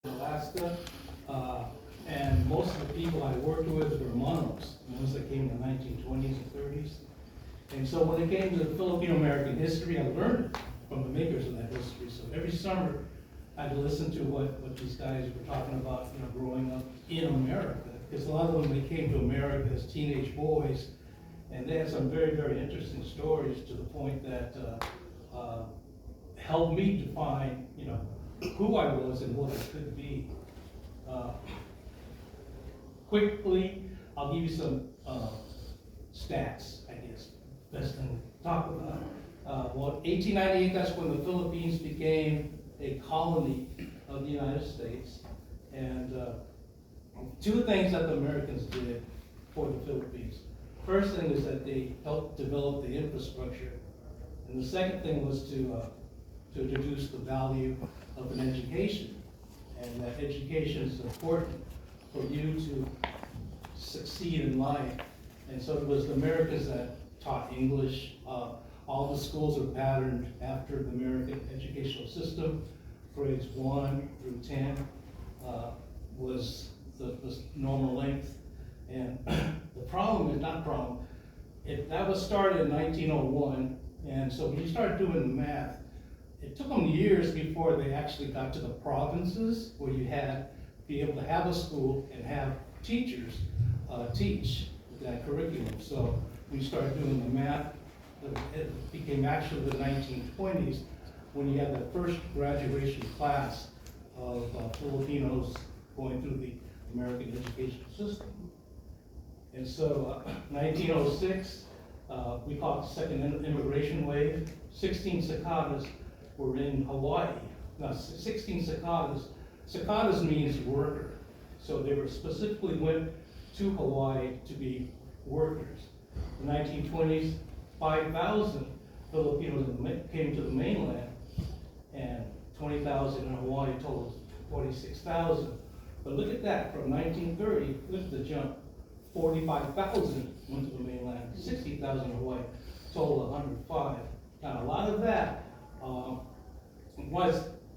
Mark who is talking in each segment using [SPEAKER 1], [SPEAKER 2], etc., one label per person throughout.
[SPEAKER 1] Alaska, and most of the people I worked with were Monos, ones that came in the 1920s and 30s. And so when it came to the Filipino-American history, I learned it from the makers of that history. So every summer, I'd listen to what these guys were talking about, growing up in America. Because a lot of them, they came to America as teenage boys, and they had some very, very interesting stories to the point that helped me define, who I was and what I could be. Quickly, I'll give you some stats, I guess, best thing to talk about. 1898, that's when the Philippines became a colony of the United States. And two things that the Americans did for the Philippines. First thing is that they helped develop the infrastructure. And the second thing was to introduce the value of an education. And that education is important for you to succeed in life. And so it was the Americans that taught English. All the schools are patterned after the American educational system. Grades 1 through 10 was the normal length. And the problem is not problem. That was started in 1901. And so when you start doing the math, it took them years before they actually got to the provinces where you had be able to have a school and have teachers teach that curriculum. So when you start doing the math, it became actually the 1920s when you had the first graduation class of Filipinos going through the American educational system. And so 1906, we call it the second immigration wave. 16 cicadas were in Hawaii. Now, 16 cicadas, cicadas means worker. So they were specifically went to Hawaii to be workers. In the 1920s, 5,000 Filipinos came to the mainland, and 20,000 in Hawaii, total 46,000. But look at that, from 1930, look at the jump. 45,000 went to the mainland, 60,000 in Hawaii, total 105. Now, a lot of that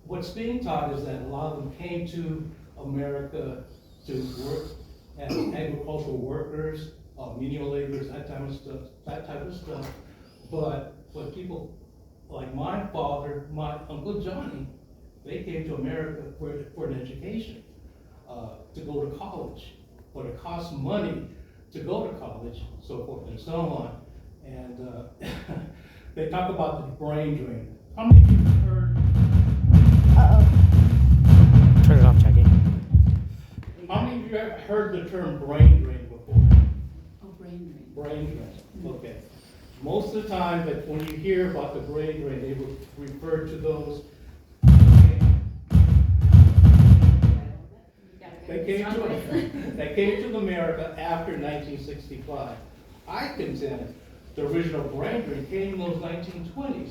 [SPEAKER 1] what's being taught is that a lot of them came to America to work as agricultural workers, menial laborers, that type of stuff. But what people like my father, my Uncle Johnny, they came to America for an education, to go to college. But it costs money to go to college, so forth and so on. And they talk about the brain drain. How many of you have heard?
[SPEAKER 2] Turn it off, Jackie.
[SPEAKER 1] How many of you have heard the term brain drain before?
[SPEAKER 3] Oh, brain drain.
[SPEAKER 1] Brain drain. Okay. Most of the time, that when you hear about the brain drain, they would refer to those. They came to America after 1965. I contend the original brain drain came in those 1920s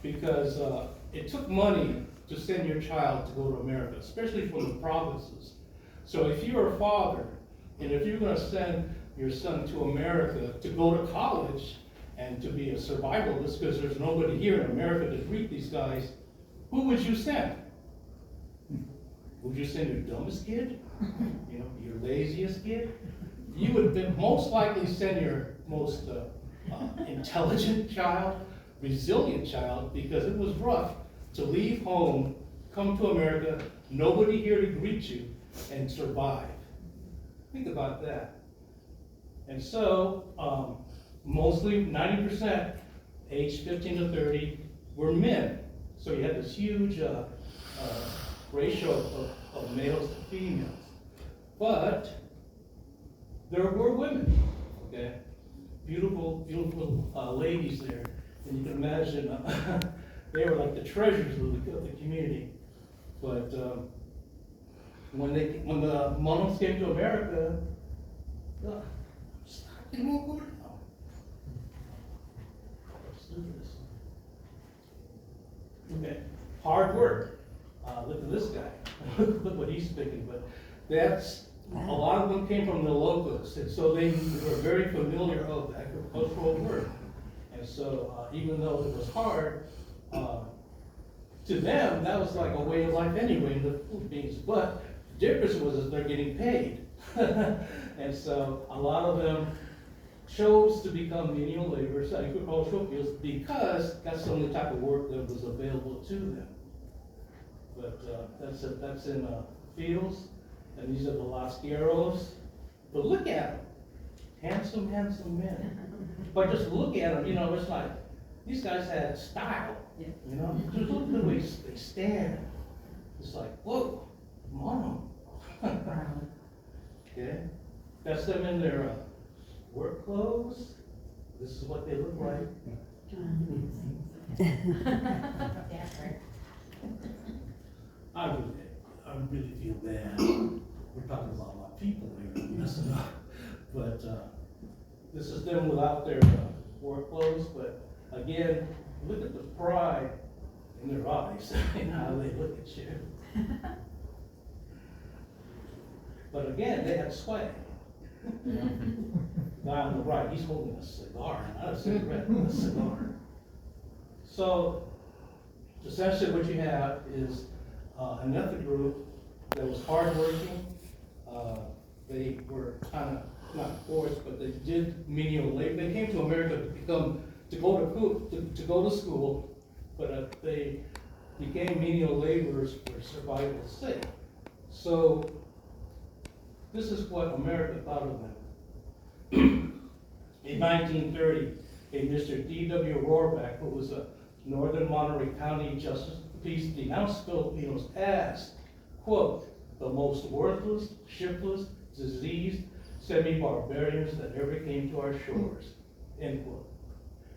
[SPEAKER 1] because it took money to send your child to go to America, especially from the provinces. So if you're a father, and if you're going to send your son to America to go to college and to be a survivalist because there's nobody here in America to greet these guys, who would you send? Would you send your dumbest kid? Your laziest kid? You would most likely send your most intelligent child, resilient child, because it was rough to leave home, come to America, nobody here to greet you, and survive. Think about that. And so, mostly 90%, age 15 to 30, were men. So you had this huge ratio of males to females. But there were women, okay? Beautiful, beautiful ladies there. And you can imagine they were like the treasures of the community. But when the Monos came to America, it won't go now. Let's do this. Okay, hard work. Look at this guy. Look what he's picking. But that's a lot of them came from the locals, and so they were very familiar of agricultural work. And so even though it was hard, to them, that was like a way of life anyway in the Philippines, but the difference was that they're getting paid. And so a lot of them chose to become menial laborers, agricultural fields, because that's the only type of work that was available to them. But that's in fields, and these are the Lasqueros. But look at them, handsome, handsome men. But just look at them, you know, it's like, these guys had style,
[SPEAKER 3] Yeah.
[SPEAKER 1] you know? Just look at the way they stand. It's like, whoa, mom. Okay, that's them in their work clothes. This is what they look like. I really feel bad. We're talking about my people here, messing up. But this is them without their work clothes. But again, look at the pride in their eyes and how they look at you. But again, they had swag. Guy on the right, he's holding a cigar, not a cigarette, but a cigar. So essentially what you have is an ethnic group that was hardworking. They were kind of not forced, but they did menial labor. They came to America to go to school, but they became menial laborers for survival's sake. So this is what America thought of them. In 1930, a Mr. D.W. Rohrback, who was a Northern Monterey County Justice of the Peace, denounced Filipinos as, quote, the most worthless, shiftless, diseased, semi-barbarians that ever came to our shores, end quote.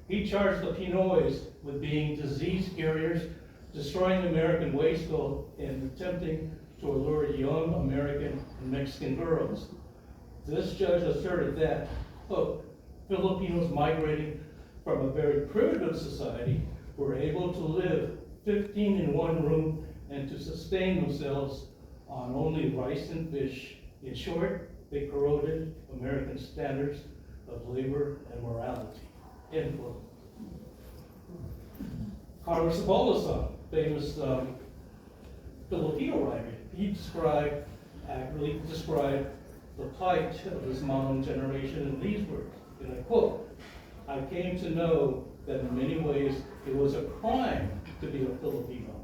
[SPEAKER 1] He charged the Pinoys with being disease carriers, destroying American waste gold, and attempting to allure young American and Mexican girls. This judge asserted that, quote, Filipinos migrating from a very primitive society were able to live 15 in one room and to sustain themselves on only rice and fish. In short, they corroded American standards of labor and morality, end quote. Carlos Bolason, famous Filipino writer, he accurately described the plight of this modern generation in these words, and I quote, I came to know that in many ways it was a crime to be a Filipino.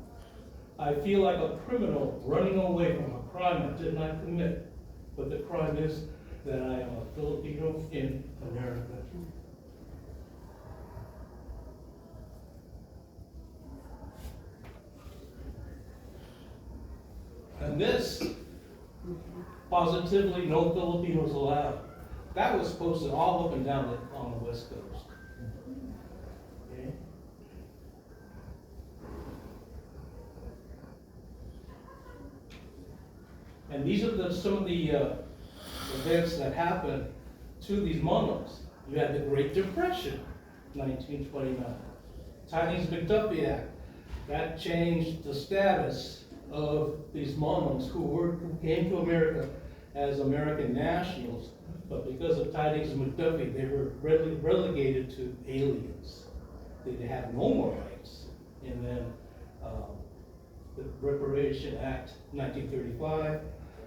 [SPEAKER 1] I feel like a criminal running away from a crime I did not commit, but the crime is that I am a Filipino in America. And this, positively no Filipinos allowed. That was posted all up and down on the West Coast. Okay. And these are some of the events that happened to these monos. You had the Great Depression, 1929. Tidings-McDuffie Act, that changed the status of these monos who came to America as American nationals, but because of Tidings-McDuffie, they were relegated to aliens. They had no more rights. And then the Reparation Act, 1935,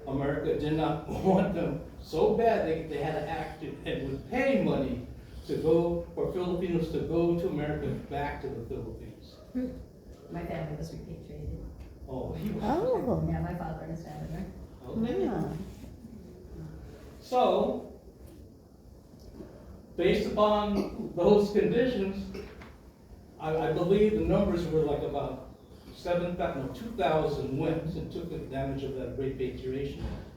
[SPEAKER 1] America did not want them so bad they had to act and would pay money to go for Filipinos to go to America back to the Philippines.
[SPEAKER 4] My family was repatriated.
[SPEAKER 1] Oh, he was.
[SPEAKER 2] Oh.
[SPEAKER 4] Yeah, my father and his family, right?
[SPEAKER 1] Okay.
[SPEAKER 2] Yeah.
[SPEAKER 1] So, based upon those conditions, I believe the numbers were like about 2,000 went and took advantage of that repatriation act.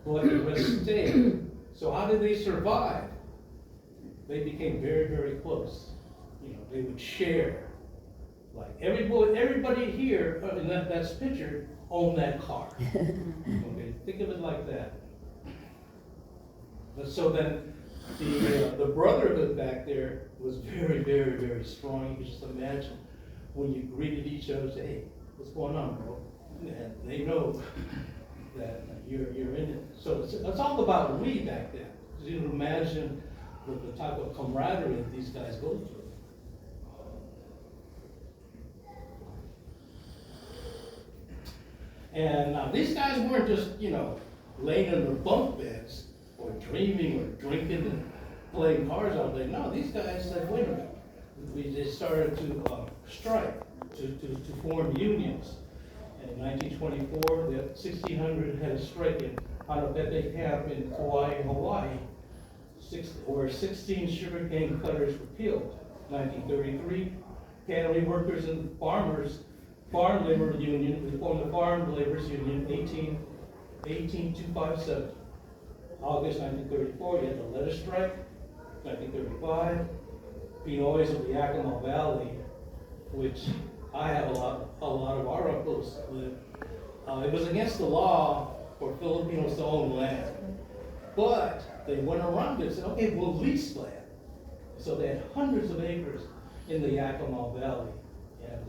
[SPEAKER 1] But the rest stayed. So how did they survive? They became very, very close. You know, they would share. Like everybody here in that's pictured owned that car. Okay, think of it like that. But so then the brotherhood back there was very, very, very strong. You can just imagine when you greeted each other, say, "Hey, what's going on, bro?" And they know that you're in it. So it's all about we back then. You can imagine the type of camaraderie that these guys go through. And now these guys weren't just, laying in their bunk beds or dreaming or drinking and playing cards all day. No, these guys said, wait a minute. They started to strike, to form unions. And in 1924, the 1600 had a strike in Hanapete Camp in Kauai, Hawaii, where 16 sugarcane cutters were killed. 1933, cannery workers and farmers, farm labor union, we formed the Farm Laborers Union 18257. August 1934, you had the letter strike. 1935, Pinoys of the Yakima Valley, which I have a lot of our uncles live. It was against the law for Filipinos to own land, but they went around it and said, okay, we'll lease land. So they had hundreds of acres in the Yakima Valley, and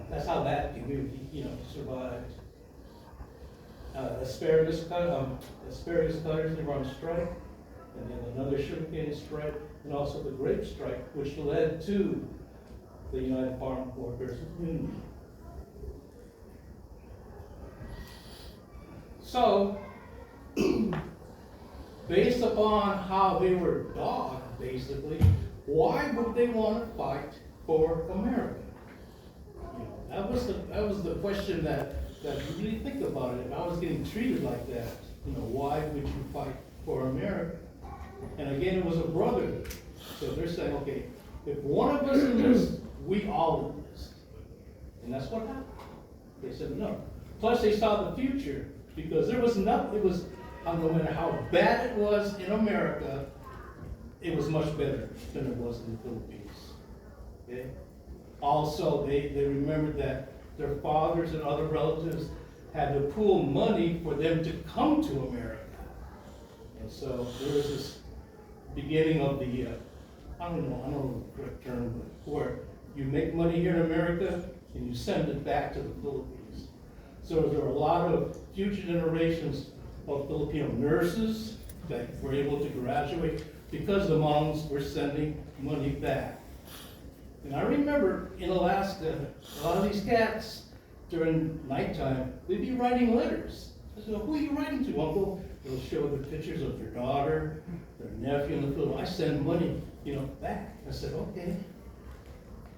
[SPEAKER 1] that's how that community, survived. Asparagus cutters, they were on strike, and then another sugarcane strike, and also the grape strike, which led to the United Farm Workers Union. So, based upon how they were dogged, basically, why would they want to fight for America? That was the question that you really think about it. If I was getting treated like that, why would you fight for America? And again, it was a brotherhood. So they're saying, okay, if one of us enlists, we all enlist. And that's what happened. They said no. Plus they saw the future, because there was nothing, no matter how bad it was in America, it was much better than it was in the Philippines. Okay? Also, they remembered that their fathers and other relatives had to pool money for them to come to America. And so there was this beginning of the, I don't know the correct term, but where you make money here in America and you send it back to the Philippines. So there were a lot of future generations of Filipino nurses that were able to graduate because the moms were sending money back. And I remember in Alaska, a lot of these cats during nighttime, they'd be writing letters. I said, who are you writing to, Uncle? They'll show the pictures of their daughter, their nephew in the field. I send money, back. I said, okay.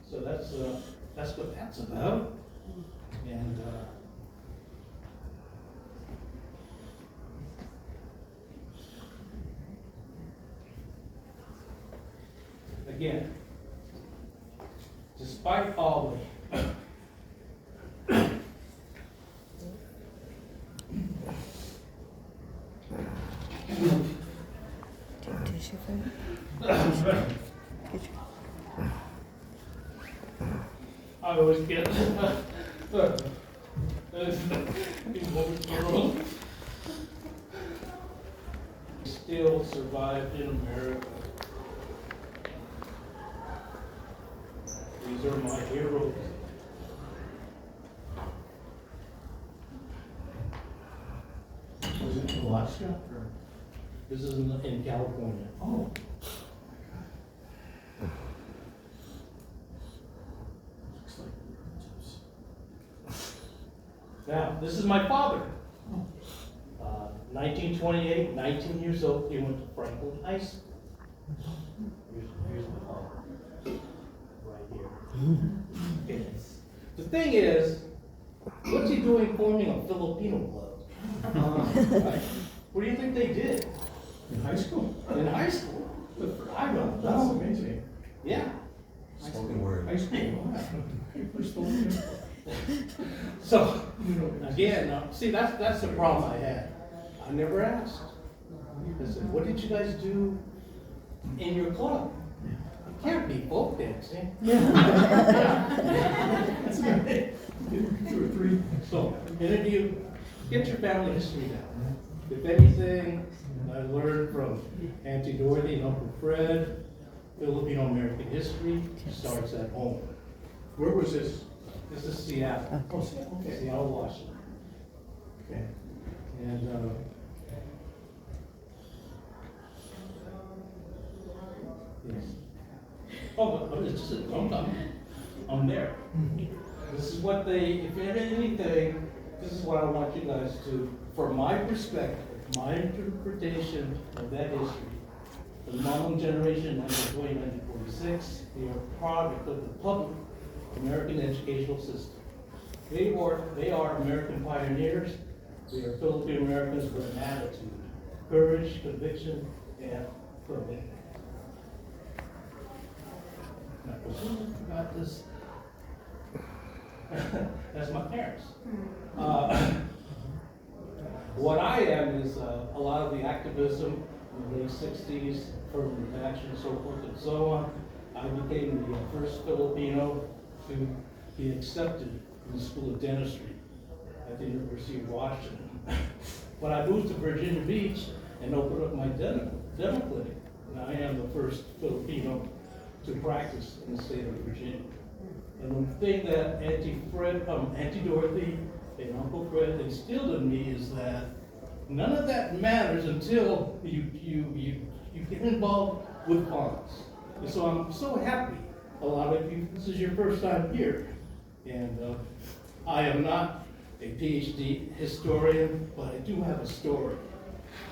[SPEAKER 1] So that's what that's about. And again, despite all the I always get still survived in America. These are my heroes.
[SPEAKER 5] Was it in Alaska? Or?
[SPEAKER 1] This is in California.
[SPEAKER 5] Oh. Looks like relatives.
[SPEAKER 1] Now, this is my father. 1928, 19 years old, he went to Franklin High School. Here's my father. Right here. Okay. The thing is, what's he doing forming a Filipino club? Right? What do you think they did?
[SPEAKER 5] In high school?
[SPEAKER 1] In high school? I don't
[SPEAKER 5] That's
[SPEAKER 1] know.
[SPEAKER 5] amazing.
[SPEAKER 1] Yeah.
[SPEAKER 6] Spoken word.
[SPEAKER 5] High school. We're still
[SPEAKER 1] So, again, see, that's the problem I had. I never asked. I said, what did you guys do in your club? It can't be folk dancing.
[SPEAKER 5] That's good. 2 or 3.
[SPEAKER 1] So, interview, get your family history down. If anything, I learned from Auntie Dorothy and Uncle Fred, Filipino American history starts at home.
[SPEAKER 5] Where was this?
[SPEAKER 1] This is Seattle.
[SPEAKER 5] Oh, okay.
[SPEAKER 1] Seattle, Washington.
[SPEAKER 5] Okay.
[SPEAKER 1] And, yes. Oh, but it's just, I'm there. This is what if anything, this is what I want you guys to, from my perspective, my interpretation of that history. The modern generation, 1920, 1946, they are a product of the public American educational system. They are American pioneers. They are Filipino Americans with an attitude, courage, conviction, and commitment. Now, who got this? That's my parents. What I am is a lot of the activism in the late 60s, affirmative action, and so forth and so on. I became the first Filipino to be accepted in the School of Dentistry at the University of Washington. When I moved to Virginia Beach and opened up my dental clinic, and I am the first Filipino to practice in the state of Virginia. And the thing that Auntie Dorothy and Uncle Fred instilled in me is that none of that matters until you get involved with farms. And so I'm so happy a lot of you, this is your first time here. And I am not a PhD historian, but I do have a story.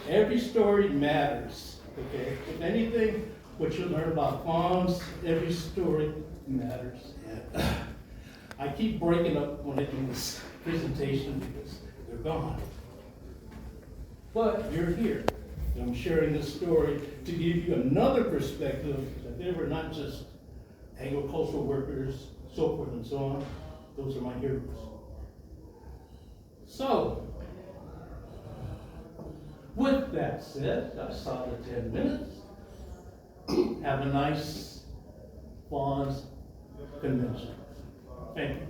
[SPEAKER 1] Every story matters, okay? If anything, what you learn about farms, every story matters. And I keep breaking up when I do this presentation because they're gone. But you're here, and I'm sharing this story to give you another perspective that they were not just agricultural workers, so forth and so on. Those are my heroes. So, with that said, I saw the 10 minutes. Have a nice Fawns convention. Thank you.